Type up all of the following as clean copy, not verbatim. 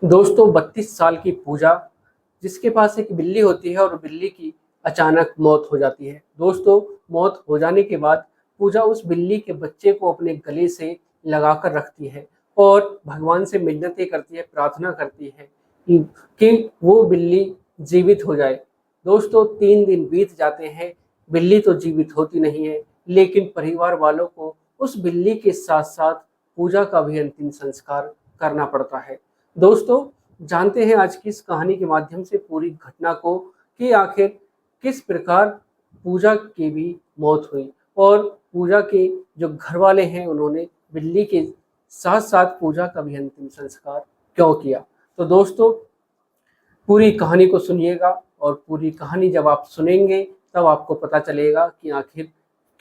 दोस्तों 32 साल की पूजा, जिसके पास एक बिल्ली होती है और बिल्ली की अचानक मौत हो जाती है। दोस्तों, मौत हो जाने के बाद पूजा उस बिल्ली के बच्चे को अपने गले से लगाकर रखती है और भगवान से मिन्नतें करती है, प्रार्थना करती है कि वो बिल्ली जीवित हो जाए। दोस्तों, 3 दिन बीत जाते हैं, बिल्ली तो जीवित होती नहीं है, लेकिन परिवार वालों को उस बिल्ली के साथ-साथ पूजा का भी अंतिम संस्कार करना पड़ता है। दोस्तों, जानते हैं आज की इस कहानी के माध्यम से पूरी घटना को कि आखिर किस प्रकार पूजा की भी मौत हुई और पूजा के जो घरवाले हैं उन्होंने बिल्ली के साथ-साथ पूजा का भी अंतिम संस्कार क्यों किया। तो दोस्तों, पूरी कहानी को सुनिएगा और पूरी कहानी जब आप सुनेंगे तब आपको पता चलेगा कि आखिर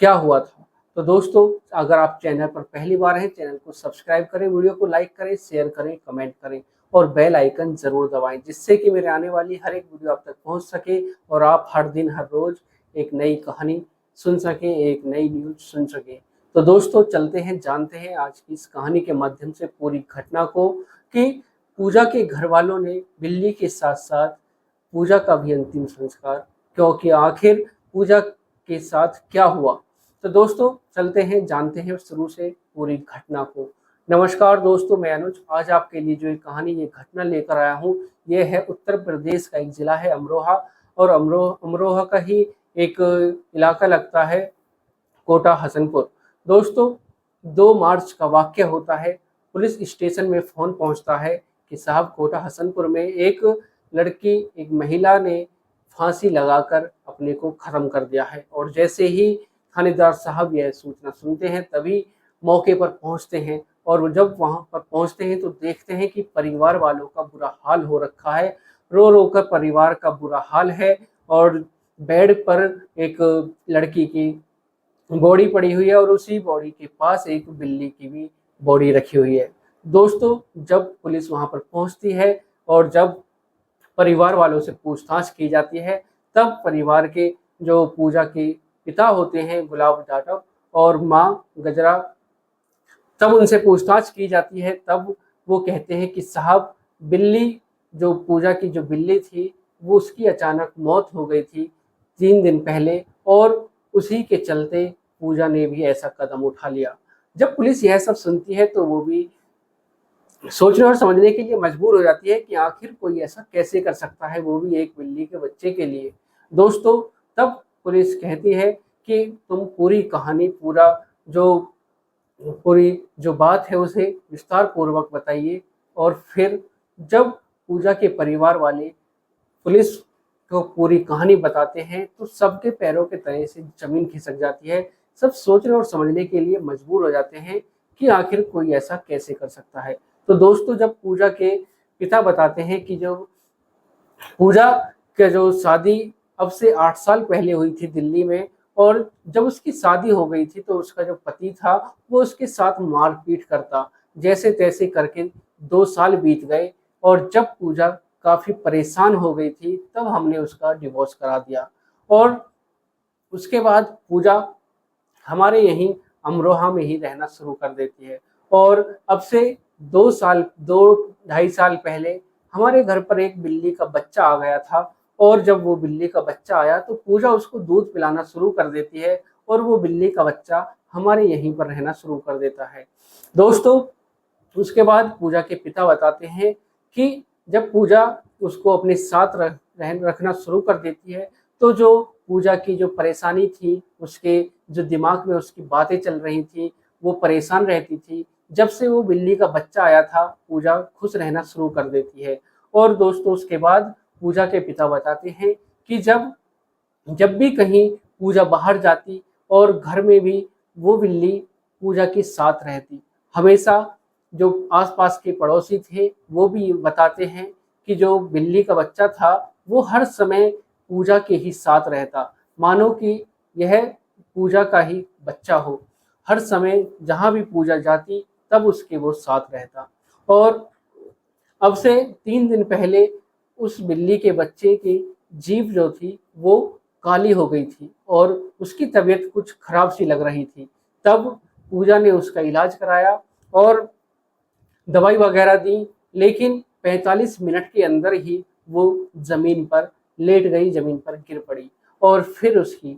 क्या हुआ था। तो दोस्तों, अगर आप चैनल पर पहली बार हैं, चैनल को सब्सक्राइब करें, वीडियो को लाइक करें, शेयर करें, कमेंट करें और बेल आइकन ज़रूर दबाएं, जिससे कि मेरे आने वाली हर एक वीडियो आप तक पहुंच सके और आप हर दिन हर रोज़ एक नई कहानी सुन सकें, एक नई न्यूज़ सुन सकें। तो दोस्तों, चलते हैं, जानते हैं आज की इस कहानी के माध्यम से पूरी घटना को कि पूजा के घरवालों ने बिल्ली के साथ-साथ पूजा का भी अंतिम संस्कार क्योंकि आखिर पूजा के साथ क्या हुआ। तो दोस्तों, चलते हैं, जानते हैं शुरू से पूरी घटना को। नमस्कार दोस्तों, मैं अनुज आज आपके लिए जो एक कहानी, ये घटना लेकर आया हूँ, ये है उत्तर प्रदेश का एक ज़िला है अमरोहा और अमरोहा का ही एक इलाका लगता है कोटा हसनपुर। दोस्तों, 2 मार्च का वाक़या होता है। पुलिस स्टेशन में फ़ोन पहुँचता है कि साहब, कोटा हसनपुर में एक लड़की, एक महिला ने फांसी लगाकर अपने को ख़त्म कर दिया है। और जैसे ही थानेदार साहब यह सूचना सुनते हैं तभी मौके पर पहुँचते हैं और वो जब वहाँ पर पहुँचते हैं तो देखते हैं कि परिवार वालों का बुरा हाल हो रखा है। रो-रो कर परिवार का बुरा हाल है और बेड पर एक लड़की की बॉडी पड़ी हुई है और उसी बॉडी के पास एक बिल्ली की भी बॉडी रखी हुई है। दोस्तों, जब पुलिस वहाँ पर पहुँचती है और जब परिवार वालों से पूछताछ की जाती है, तब परिवार के जो पूजा के पिता होते हैं गुलाब जाटव और माँ गजरा, तब उनसे पूछताछ की जाती है। तब वो कहते हैं कि साहब, बिल्ली, जो पूजा की जो बिल्ली थी, वो उसकी अचानक मौत हो गई थी 3 दिन पहले और उसी के चलते पूजा ने भी ऐसा कदम उठा लिया। जब पुलिस यह सब सुनती है तो वो भी सोचने और समझने के लिए मजबूर हो जाती है कि आखिर कोई ऐसा कैसे कर सकता है, वो भी एक बिल्ली के बच्चे के लिए। दोस्तों, तब पुलिस कहती है कि तुम पूरी कहानी, पूरी जो बात है उसे विस्तार पूर्वक बताइए। और फिर जब पूजा के परिवार वाले पुलिस को पूरी कहानी बताते हैं तो सबके पैरों के तले से ज़मीन खिसक जाती है। सब सोचने और समझने के लिए मजबूर हो जाते हैं कि आखिर कोई ऐसा कैसे कर सकता है। तो दोस्तों, जब पूजा के पिता बताते हैं कि जो पूजा का जो शादी अब से 8 साल पहले हुई थी दिल्ली में और जब उसकी शादी हो गई थी तो उसका जो पति था वो उसके साथ मारपीट करता। जैसे-तैसे करके 2 साल बीत गए और जब पूजा काफ़ी परेशान हो गई थी तब हमने उसका डिवोर्स करा दिया। और उसके बाद पूजा हमारे यहीं अमरोहा में ही रहना शुरू कर देती है और अब से 2 ढाई साल पहले हमारे घर पर एक बिल्ली का बच्चा आ गया था और जब वो बिल्ली का बच्चा आया तो पूजा उसको दूध पिलाना शुरू कर देती है और वो बिल्ली का बच्चा हमारे यहीं पर रहना शुरू कर देता है। दोस्तों, उसके बाद पूजा के पिता बताते हैं कि जब पूजा उसको अपने साथ रखना शुरू कर देती है तो जो पूजा की जो परेशानी थी, उसके जो दिमाग में उसकी बातें चल रही थी, वो परेशान रहती थी। जब से वो बिल्ली का बच्चा आया था, पूजा खुश रहना शुरू कर देती है। और दोस्तों, उसके बाद पूजा के पिता बताते हैं कि जब जब भी कहीं पूजा बाहर जाती और घर में भी वो बिल्ली पूजा के साथ रहती। हमेशा जो आस-पास के पड़ोसी थे वो भी बताते हैं कि जो बिल्ली का बच्चा था वो हर समय पूजा के ही साथ रहता, मानो कि यह पूजा का ही बच्चा हो। हर समय जहाँ भी पूजा जाती तब उसके वो साथ रहता। और अब से 3 दिन पहले उस बिल्ली के बच्चे की जीभ जो थी वो काली हो गई थी और उसकी तबीयत कुछ खराब सी लग रही थी। तब पूजा ने उसका इलाज कराया और दवाई वगैरह दी, लेकिन 45 मिनट के अंदर ही वो जमीन पर लेट गई, जमीन पर गिर पड़ी और फिर उसकी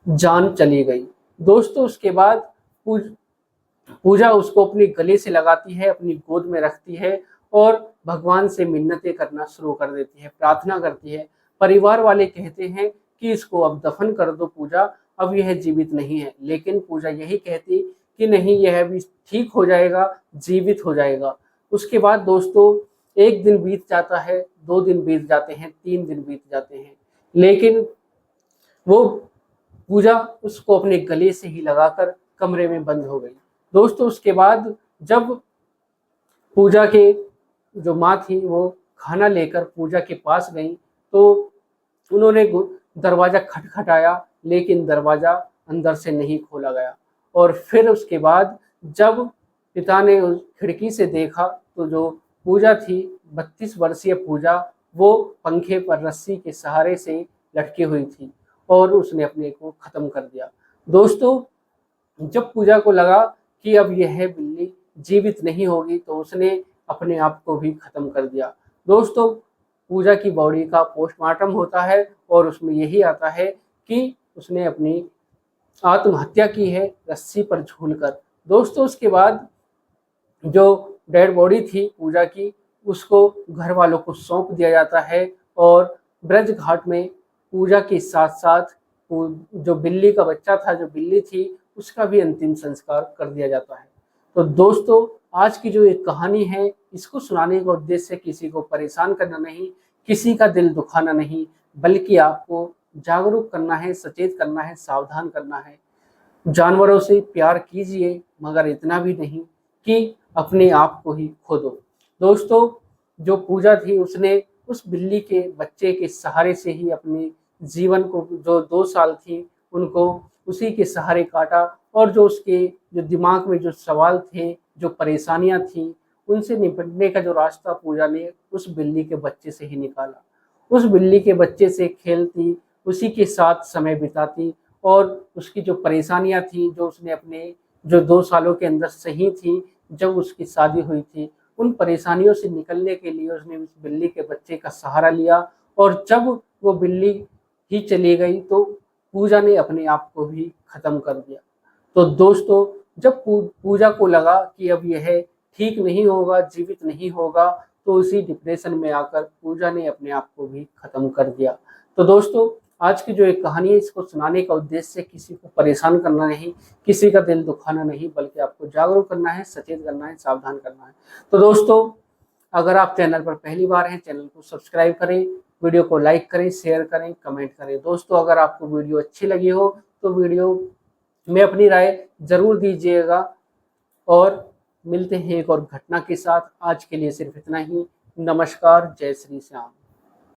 जान चली गई। दोस्तों उसके बाद पूजा उसको अपने गले से लगाती है, अपनी गोद में रखती है और भगवान से मिन्नतें करना शुरू कर देती है, प्रार्थना करती है। परिवार वाले कहते हैं कि इसको अब दफन कर दो पूजा, अब यह जीवित नहीं है, लेकिन पूजा यही कहती कि नहीं, यह भी ठीक हो जाएगा, जीवित हो जाएगा। उसके बाद दोस्तों एक दिन बीत जाता है, 2 दिन बीत जाते हैं, 3 दिन बीत जाते हैं, लेकिन वो पूजा उसको अपने गले से ही लगाकर कमरे में बंद हो गई। दोस्तों उसके बाद जब पूजा के जो माँ थी वो खाना लेकर पूजा के पास गई तो उन्होंने दरवाजा खटखटाया, लेकिन दरवाजा अंदर से नहीं खोला गया। और फिर उसके बाद जब पिता ने उस खिड़की से देखा तो जो पूजा थी, 32 वर्षीय पूजा, वो पंखे पर रस्सी के सहारे से लटकी हुई थी और उसने अपने को खत्म कर दिया। दोस्तों जब पूजा को लगा कि अब यह बिल्ली जीवित नहीं होगी तो उसने अपने आप को भी खत्म कर दिया। दोस्तों पूजा की बॉडी का पोस्टमार्टम होता है और उसमें यही आता है कि उसने अपनी आत्महत्या की है रस्सी पर झूलकर। दोस्तों उसके बाद जो डेड बॉडी थी पूजा की, उसको घर वालों को सौंप दिया जाता है और ब्रज घाट में पूजा के साथ साथ जो बिल्ली का बच्चा था, जो बिल्ली थी, उसका भी अंतिम संस्कार कर दिया जाता है। तो दोस्तों आज की जो एक कहानी है, इसको सुनाने का उद्देश्य किसी को परेशान करना नहीं, किसी का दिल दुखाना नहीं, बल्कि आपको जागरूक करना है, सचेत करना है, सावधान करना है। जानवरों से प्यार कीजिए, मगर इतना भी नहीं कि अपने आप को ही खो दो। दोस्तों जो पूजा थी उसने उस बिल्ली के बच्चे के सहारे से ही अपने जीवन को, जो 2 साल थी उनको उसी के सहारे काटा और जो उसके जो दिमाग में जो सवाल थे, जो परेशानियां थी, उनसे निपटने का जो रास्ता पूजा ने उस बिल्ली के बच्चे से ही निकाला। उस बिल्ली के बच्चे से खेलती, उसी के साथ समय बिताती और उसकी जो परेशानियां थी, जो उसने अपने जो 2 सालों के अंदर सही थी जब उसकी शादी हुई थी, उन परेशानियों से निकलने के लिए उसने उस बिल्ली के बच्चे का सहारा लिया। और जब वो बिल्ली ही चली गई तो पूजा ने अपने आप को भी खत्म कर दिया। तो दोस्तों जब पूजा को लगा कि अब यह ठीक नहीं होगा, जीवित नहीं होगा, तो उसी डिप्रेशन में आकर पूजा ने अपने आप को भी खत्म कर दिया। तो दोस्तों आज की जो एक कहानी है, इसको सुनाने का उद्देश्य किसी को परेशान करना नहीं, किसी का दिल दुखाना नहीं, बल्कि आपको जागरूक करना है, सचेत करना है, सावधान करना है। तो दोस्तों अगर आप चैनल पर पहली बार हैं, चैनल को सब्सक्राइब करें, वीडियो को लाइक करें, शेयर करें, कमेंट करें। दोस्तों अगर आपको वीडियो अच्छी लगी हो तो वीडियो में अपनी राय जरूर दीजिएगा और मिलते हैं एक और घटना के साथ। आज के लिए सिर्फ इतना ही। नमस्कार, जय श्री श्याम।